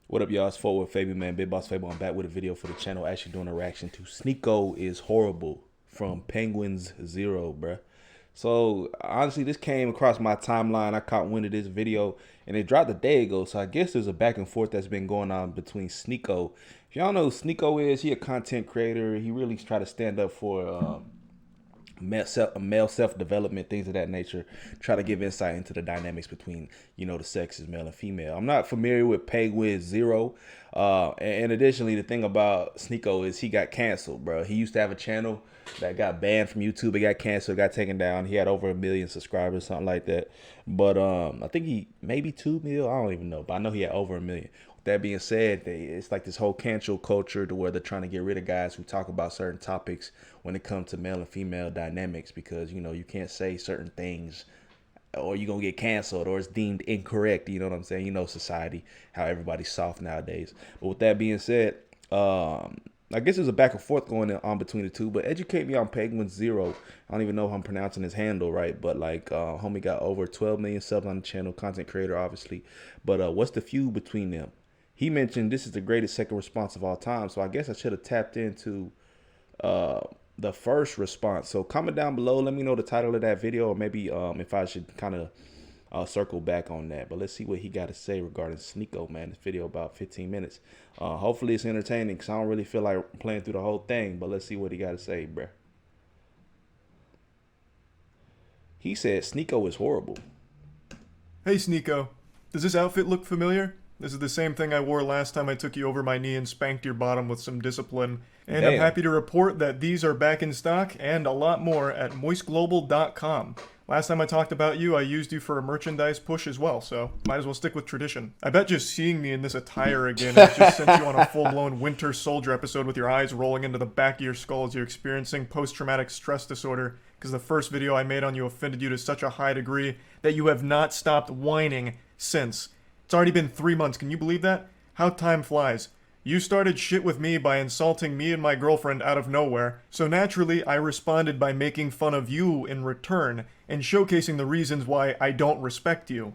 What up, y'all? It's FortWorthFabian, man. Big Boss Fabian. I'm back with a video for the channel. Actually doing a reaction to Sneako is Horrible from Penguins Zero, bruh. So, honestly, this came across my timeline. I caught wind of this video, and it dropped a day ago. So, I guess there's a back and forth that's been going on between Sneako. If y'all know who Sneako is, he a content creator. He really try to stand up for male self-development, things of that nature. Try to give insight into the dynamics between, the sexes, male and female. I'm not familiar with Penguin Zero. And additionally, the thing about Sneako is he got canceled, bro. He used to have a channel that got banned from YouTube. It got canceled, got taken down. He had over 1 million subscribers, something like that. But I think he maybe 2 million. I don't even know, but I know he had over 1 million. That being said, it's like this whole cancel culture to where they're trying to get rid of guys who talk about certain topics when it comes to male and female dynamics, because you can't say certain things or you're gonna get canceled or it's deemed incorrect. You know what I'm saying? Society, how everybody's soft nowadays. But with that being said, I guess there's a back and forth going on between the two, but educate me on Penguin Zero. I don't even know if I'm pronouncing his handle right, but like homie got over 12 million subs on the channel, content creator obviously. But what's the feud between them? He mentioned this is the greatest second response of all time. So I guess I should have tapped into the first response. So comment down below. Let me know the title of that video, or maybe if I should kind of circle back on that. But let's see what he got to say regarding Sneako, man. This video about 15 minutes. Hopefully it's entertaining, because I don't really feel like playing through the whole thing. But let's see what he got to say, bruh. He said Sneako is horrible. Hey Sneako, does this outfit look familiar? This is the same thing I wore last time I took you over my knee and spanked your bottom with some discipline. And Damn. I'm happy to report that these are back in stock and a lot more at moistglobal.com. Last time I talked about you, I used you for a merchandise push as well, so might as well stick with tradition. I bet just seeing me in this attire again has just sent you on a full-blown Winter Soldier episode with your eyes rolling into the back of your skull as you're experiencing post-traumatic stress disorder, because the first video I made on you offended you to such a high degree that you have not stopped whining since. It's already been 3 months, can you believe that? How time flies. You started shit with me by insulting me and my girlfriend out of nowhere, so naturally I responded by making fun of you in return, and showcasing the reasons why I don't respect you.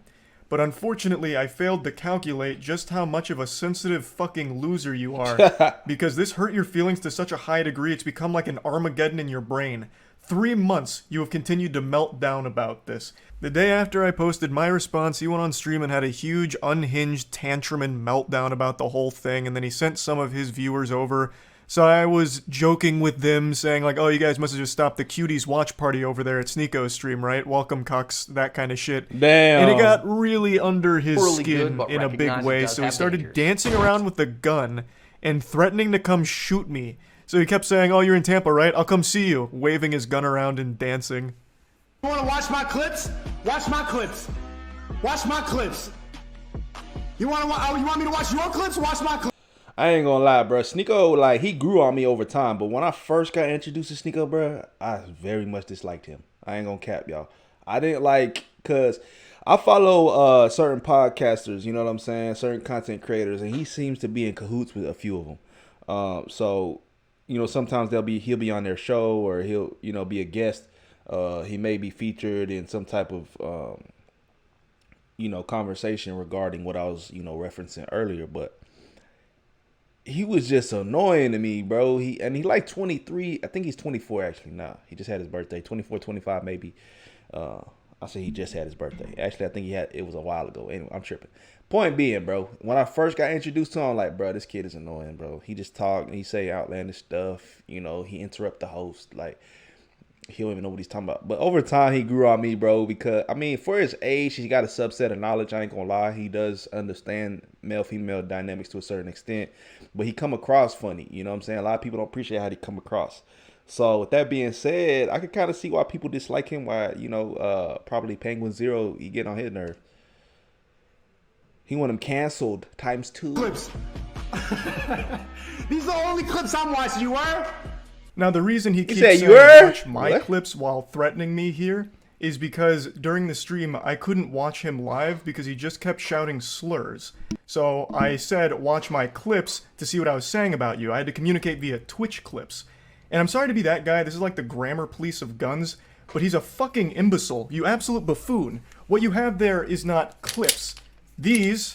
But unfortunately I failed to calculate just how much of a sensitive fucking loser you are, because this hurt your feelings to such a high degree it's become like an Armageddon in your brain. 3 months you have continued to melt down about this. The day after I posted my response, he went on stream and had a huge unhinged tantrum and meltdown about the whole thing, and then he sent some of his viewers over. So I was joking with them, saying like, oh, you guys must have just stopped the Cuties watch party over there at Sneako's stream, right? Welcome, cucks, that kind of shit. Damn. And it got really under his Really skin good, in a big way, so he started dancing around with the gun and threatening to come shoot me. So he kept saying, oh, you're in Tampa, right? I'll come see you, waving his gun around and dancing. You wanna watch my clips? Watch my clips. Watch my clips. You want me to watch your clips? Watch my clips. I ain't gonna lie, bro. Sneako, like, he grew on me over time, but when I first got introduced to Sneako, bro, I very much disliked him. I ain't gonna cap, y'all. I didn't like, cause I follow certain podcasters, you know what I'm saying, certain content creators, and he seems to be in cahoots with a few of them. So, sometimes he'll be on their show, or he'll, be a guest. He may be featured in some type of, conversation regarding what I was, referencing earlier, but he was just annoying to me, bro. He like 23. I think he's 24 actually now. He just had his birthday, 24, 25 maybe. I say he just had his birthday. Actually, I think it was a while ago. Anyway, I'm tripping. Point being, bro, when I first got introduced to him, I'm like, bro, this kid is annoying, bro. He just talk and he say outlandish stuff. He interrupt the host. Like, he don't even know what he's talking about. But over time, he grew on me, bro, because, for his age, he's got a subset of knowledge. I ain't gonna lie. He does understand male-female dynamics to a certain extent. But he come across funny, you know what I'm saying? A lot of people don't appreciate how he come across. So with that being said, I could kind of see why people dislike him, why, probably Penguin Zero, he get on his nerve. He want him canceled ×2. Clips. These are the only clips I'm watching, you were? Now the reason he keeps said saying watch my clips while threatening me here is because during the stream I couldn't watch him live because he just kept shouting slurs. So I said watch my clips to see what I was saying about you. I had to communicate via Twitch clips. And I'm sorry to be that guy, this is like the grammar police of guns, but he's a fucking imbecile, you absolute buffoon. What you have there is not clips. These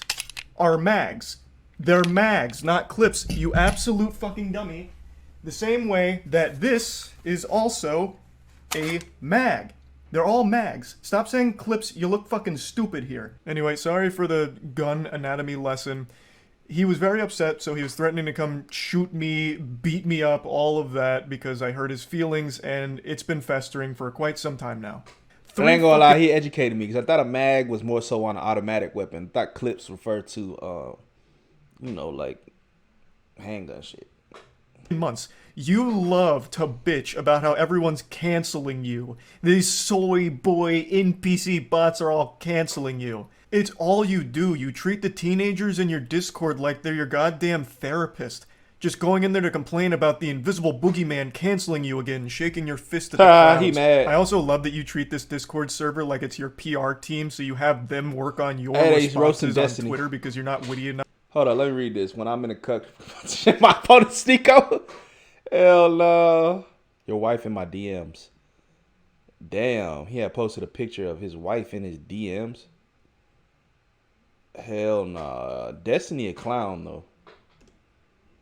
are mags. They're mags, not clips, you absolute fucking dummy. The same way that this is also a mag. They're all mags. Stop saying clips, you look fucking stupid here. Anyway, sorry for the gun anatomy lesson. He was very upset, so he was threatening to come shoot me, beat me up, all of that, because I hurt his feelings, and it's been festering for quite some time now. I ain't gonna lie, he educated me, because I thought a mag was more so on an automatic weapon. I thought clips referred to, you know, like handgun shit. Months. You love to bitch about how everyone's canceling you. These soy boy NPC bots are all canceling you. It's all you do. You treat the teenagers in your Discord like they're your goddamn therapist. Just going in there to complain about the invisible boogeyman canceling you again, shaking your fist at the crowds. He mad. I also love that you treat this Discord server like it's your PR team, so you have them work on your he's roasting responses on Destiny. Twitter because you're not witty enough. Hold on, let me read this. When I'm in a cuck, my opponent Sneako. Hell no. Your wife in my DMs. Damn, he had posted a picture of his wife in his DMs. Hell nah. Destiny a clown though.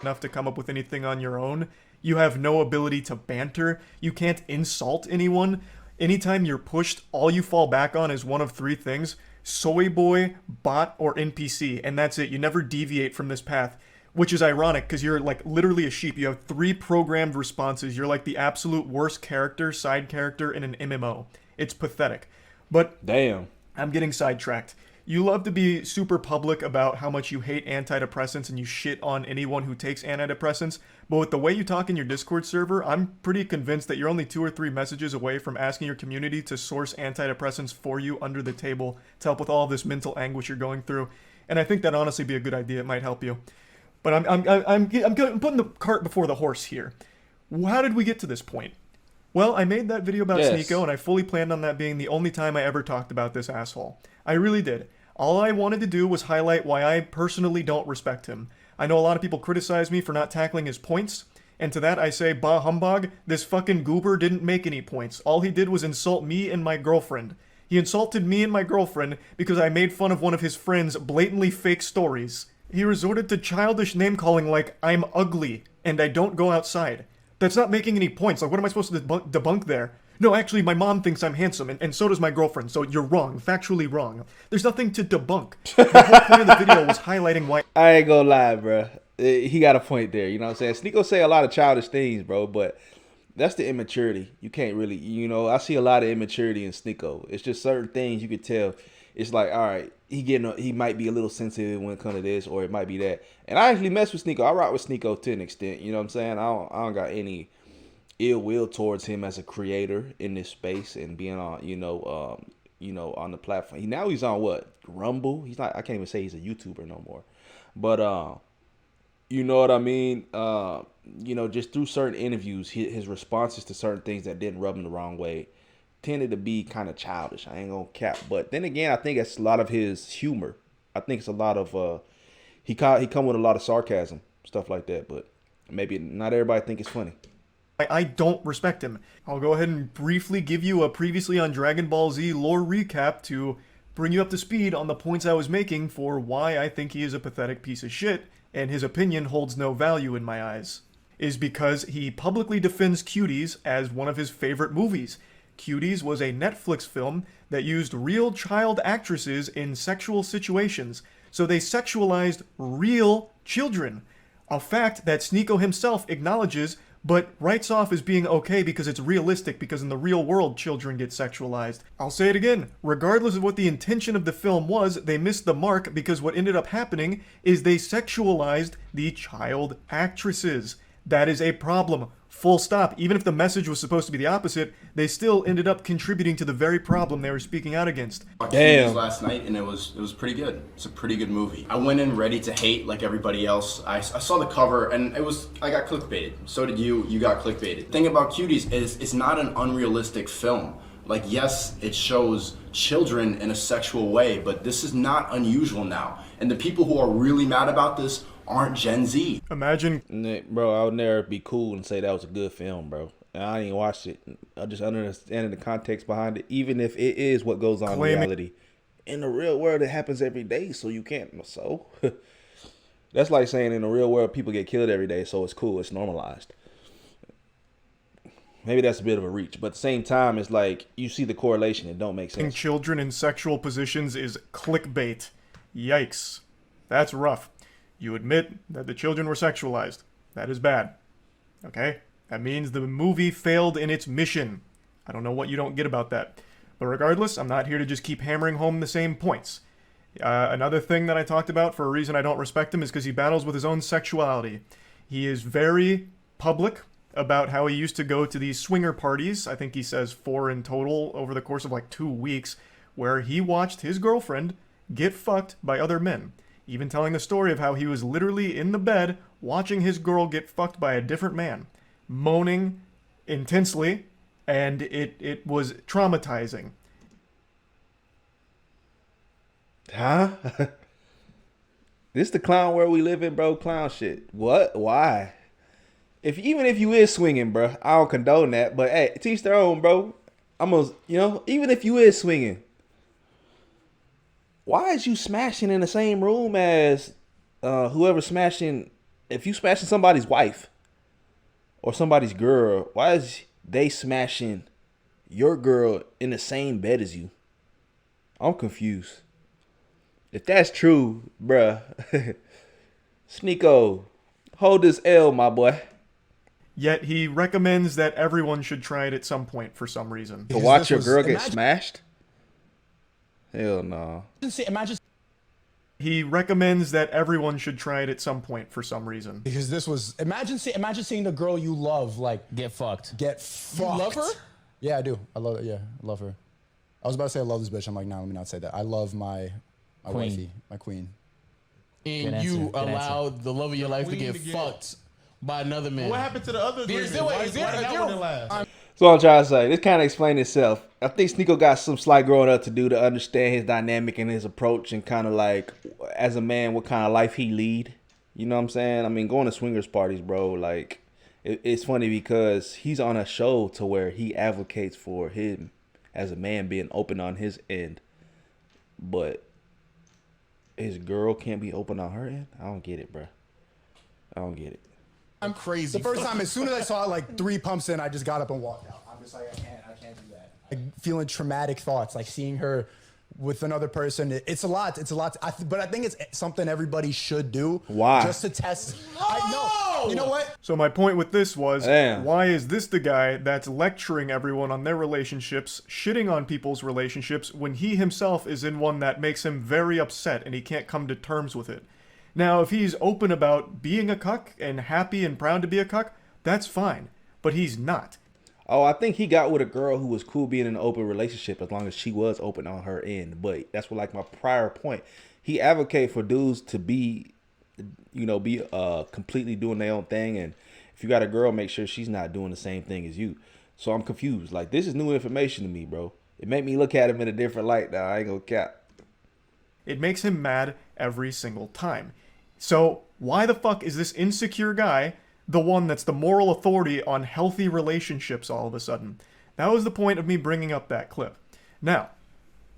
Enough to come up with anything on your own. You have no ability to banter. You can't insult anyone. Anytime you're pushed, all you fall back on is one of three things: soy boy, bot, or NPC, and that's it. You never deviate from this path, which is ironic because you're like literally a sheep. You have 3 programmed responses. You're like the absolute worst character, side character in an MMO. It's pathetic. But damn, I'm getting sidetracked. You love to be super public about how much you hate antidepressants and you shit on anyone who takes antidepressants, but with the way you talk in your Discord server, I'm pretty convinced that you're only 2 or 3 messages away from asking your community to source antidepressants for you under the table to help with all of this mental anguish you're going through. And I think that'd honestly be a good idea. It might help you. But I'm putting the cart before the horse here. How did we get to this point? Well, I made that video about Sneako, and I fully planned on that being the only time I ever talked about this asshole. I really did. All I wanted to do was highlight why I personally don't respect him. I know a lot of people criticize me for not tackling his points, and to that I say, bah humbug, this fucking goober didn't make any points. All he did was insult me and my girlfriend. He insulted me and my girlfriend because I made fun of one of his friend's blatantly fake stories. He resorted to childish name-calling like, I'm ugly, and I don't go outside. That's not making any points. Like, what am I supposed to debunk there? No, actually, my mom thinks I'm handsome, and so does my girlfriend, so you're wrong. Factually wrong. There's nothing to debunk. The whole point of the video was highlighting why... I ain't gonna lie, bro. He got a point there, you know what I'm saying? Sneako say a lot of childish things, bro, but that's the immaturity. You can't really, you know, I see a lot of immaturity in Sneako. It's just certain things you could tell. It's like, all right, he might be a little sensitive when it comes to this, or it might be that. And I actually mess with Sneako. I rock with Sneako to an extent, you know what I'm saying? I don't got any ill will towards him as a creator in this space and being on, on the platform. He's on what? Rumble? He's not, I can't even say he's a YouTuber no more. But you know what I mean? Just through certain interviews, his responses to certain things that didn't rub him the wrong way tended to be kind of childish. I ain't gonna cap. But then again, I think it's a lot of his humor. I think it's a lot of he come with a lot of sarcasm, stuff like that. But maybe not everybody think it's funny. I don't respect him. I'll go ahead and briefly give you a previously on Dragon Ball Z lore recap to bring you up to speed on the points I was making for why I think he is a pathetic piece of shit, and his opinion holds no value in my eyes. Is because he publicly defends Cuties as one of his favorite movies. Cuties was a Netflix film that used real child actresses in sexual situations, so they sexualized real children. A fact that Sneako himself acknowledges, but writes off as being okay because it's realistic, because in the real world children get sexualized. I'll say it again, regardless of what the intention of the film was, they missed the mark because what ended up happening is they sexualized the child actresses. That is a problem. Full stop. Even if the message was supposed to be the opposite, they still ended up contributing to the very problem they were speaking out against. Damn. Last night, and it was pretty good. It's a pretty good movie. I went in ready to hate like everybody else. I saw the cover, and I got clickbaited. So did you. You got clickbaited. The thing about Cuties is it's not an unrealistic film. Like, yes, it shows children in a sexual way, but this is not unusual now. And the people who are really mad about this aren't Gen Z. Imagine, bro, I would never be cool and say that was a good film, bro. And I ain't watched it. I just understand the context behind it, even if it is what goes on in reality. In the real world, it happens every day, so you can't. So, That's like saying in the real world people get killed every day, so it's cool, it's normalized. Maybe that's a bit of a reach, but at the same time, it's like you see the correlation. It don't make sense. Children in sexual positions is clickbait. Yikes. That's rough. You admit that the children were sexualized. That is bad. Okay? That means the movie failed in its mission. I don't know what you don't get about that. But regardless, I'm not here to just keep hammering home the same points. Another thing that I talked about for a reason I don't respect him is because he battles with his own sexuality. He is very public about how he used to go to these swinger parties, I think he says 4 in total over the course of like 2 weeks, where he watched his girlfriend get fucked by other men. Even telling the story of how he was literally in the bed watching his girl get fucked by a different man, moaning intensely, and it was traumatizing. Huh? This the clown world we live in, bro. Clown shit. What? Why? Even if you is swinging, bro, I don't condone that. But hey, teach their own, bro. Even if you is swinging, why is you smashing in the same room as whoever smashing? If you smashing somebody's wife or somebody's girl, why is they smashing your girl in the same bed as you? I'm confused. If that's true, bruh, Sneako, hold this L, my boy. Yet he recommends that everyone should try it at some point for some reason. To watch your girl get smashed? Hell no. Imagine. He recommends that everyone should try it at some point for some reason. Because this was imagine seeing the girl you love get fucked. Get fucked. You love her? Yeah, I do. I love her. I was about to say I love this bitch. I'm like, nah, let me not say that. I love my wifey, my queen. And you allowed the love of your life to get fucked by another man. What happened to the other agreement? Why that one didn't last? So I'm trying to say, this kind of explains itself. I think Sneako got some slight growing up to do to understand his dynamic and his approach and kind of like, as a man, what kind of life he lead. You know what I'm saying? I mean, going to swingers parties, bro, like, it's funny because he's on a show to where he advocates for him as a man being open on his end. But his girl can't be open on her end? I don't get it, bro. I don't get it. I'm crazy. The first time, as soon as I saw like 3 pumps in, I just got up and walked out. I'm just like, I can't do that. Like, feeling traumatic thoughts, like seeing her with another person. It's a lot. But I think it's something everybody should do. Why? Just to test. I know. You know what? So my point with this was, Damn. why is this the guy that's lecturing everyone on their relationships, shitting on people's relationships, when he himself is in one that makes him very upset and he can't come to terms with it? Now, if he's open about being a cuck and happy and proud to be a cuck, that's fine. But he's not. Oh, I think he got with a girl who was cool being in an open relationship as long as she was open on her end. But that's what, like, my prior point. He advocate for dudes to be completely doing their own thing. And if you got a girl, make sure she's not doing the same thing as you. So I'm confused. Like, this is new information to me, bro. It made me look at him in a different light now. I ain't gonna cap. It makes him mad every single time. So why the fuck is this insecure guy the one that's the moral authority on healthy relationships all of a sudden? That was the point of me bringing up that clip. Now,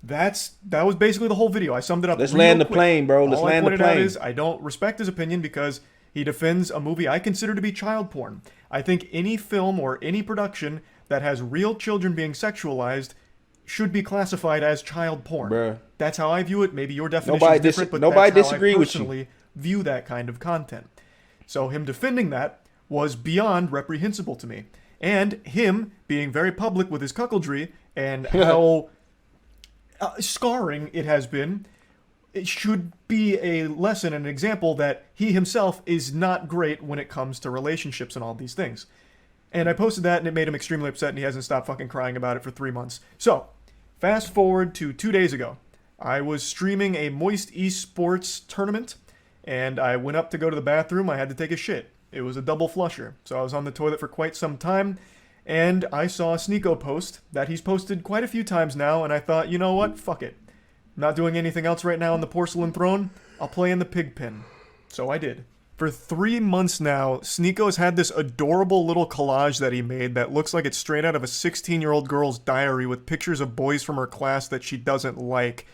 that was basically the whole video. I summed it up. Let's land the plane, bro. Let's land the plane. All I pointed out is I don't respect his opinion because he defends a movie I consider to be child porn. I think any film or any production that has real children being sexualized should be classified as child porn. Bruh. That's how I view it. Maybe your definition is different, but nobody that's how disagree I with you. personally view that kind of content. So him defending that was beyond reprehensible to me. And him being very public with his cuckoldry and how scarring it has been, it should be a lesson and an example that he himself is not great when it comes to relationships and all these things. And I posted that and it made him extremely upset and he hasn't stopped fucking crying about it for 3 months. So, fast forward to 2 days ago. I was streaming a Moist Esports tournament and I went up to go to the bathroom. I had to take a shit. It was a double flusher. So I was on the toilet for quite some time and I saw a Sneako post that he's posted quite a few times now and I thought, you know what? Fuck it. I'm not doing anything else right now on the porcelain throne. I'll play in the pig pen. So I did. For 3 months now, Sneako's had this adorable little collage that he made that looks like it's straight out of a 16-year-old girl's diary with pictures of boys from her class that she doesn't like.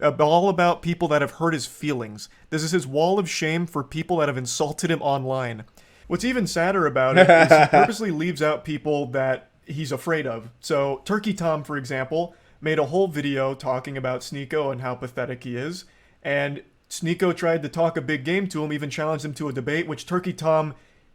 all about people that have hurt his feelings. This is his wall of shame for people that have insulted him online. What's even sadder about it is he purposely leaves out people that he's afraid of. So Turkey Tom, for example, made a whole video talking about Sneako and how pathetic he is. And Sneako tried to talk a big game to him, even challenged him to a debate, which Turkey Tom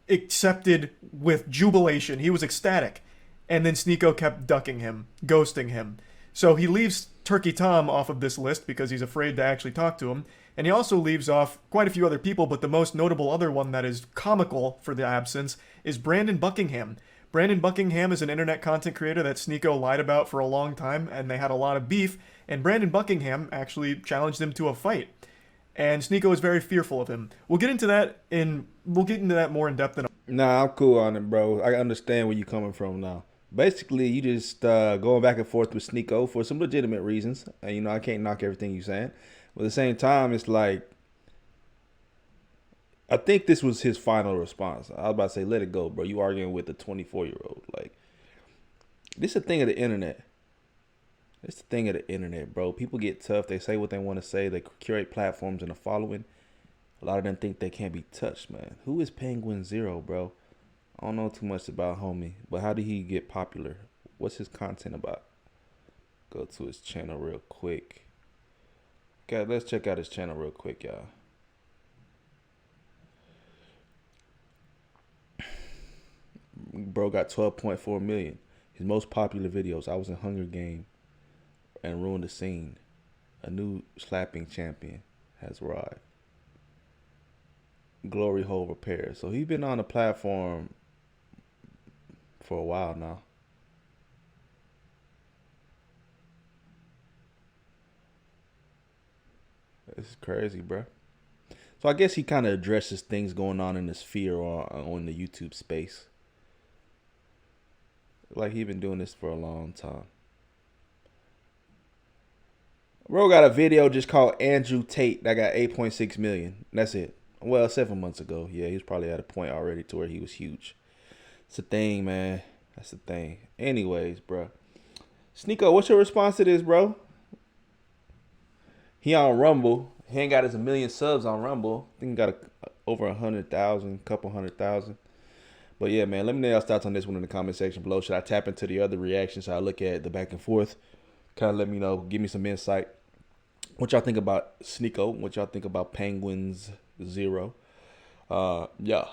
accepted with jubilation. He was ecstatic. And then Sneako kept ducking him, ghosting him. So he leaves Turkey Tom off of this list because he's afraid to actually talk to him. And he also leaves off quite a few other people, but the most notable other one that is comical for the absence is Brandon Buckingham. Brandon Buckingham is an internet content creator that Sneako lied about for a long time, and they had a lot of beef, and Brandon Buckingham actually challenged him to a fight. And Sneako is very fearful of him. We'll get into that more in depth. Nah, I'm cool on it, bro. I understand where you're coming from now. Basically, you just going back and forth with Sneako for some legitimate reasons. And, you know, I can't knock everything you're saying. But at the same time, it's like, I think this was his final response. I was about to say, let it go, bro. You arguing with a 24-year-old. Like, this is a thing of the internet. It's the thing of the internet, bro. People get tough. They say what they want to say. They curate platforms and a following. A lot of them think they can't be touched, man. Who is Penguin Zero, bro? I don't know too much about homie, but how did he get popular? What's his content about? Go to his channel real quick. Okay, let's check out his channel real quick, y'all. Bro got 12.4 million. His most popular videos: I was in Hunger Game and ruined the scene. A new slapping champion has arrived. Glory hole repair. So he's been on the platform for a while now. This is crazy, bro. So I guess he kind of addresses things going on in the sphere or on the YouTube space. Like he been doing this for a long time. Bro got a video just called Andrew Tate that got 8.6 million. That's it. Well, 7 months ago. Yeah, he was probably at a point already to where he was huge. It's a thing, man. That's the thing. Anyways, bro. Sneako, what's your response to this, bro? He on Rumble. He ain't got his 1 million subs on Rumble. I think he got over 100,000, couple 100,000. But yeah, man, let me know y'all's thoughts on this one in the comment section below. Should I tap into the other reactions? Should I look at the back and forth? Kind of let me know. Give me some insight. What y'all think about Sneako? What y'all think about Penguins Zero? Yeah.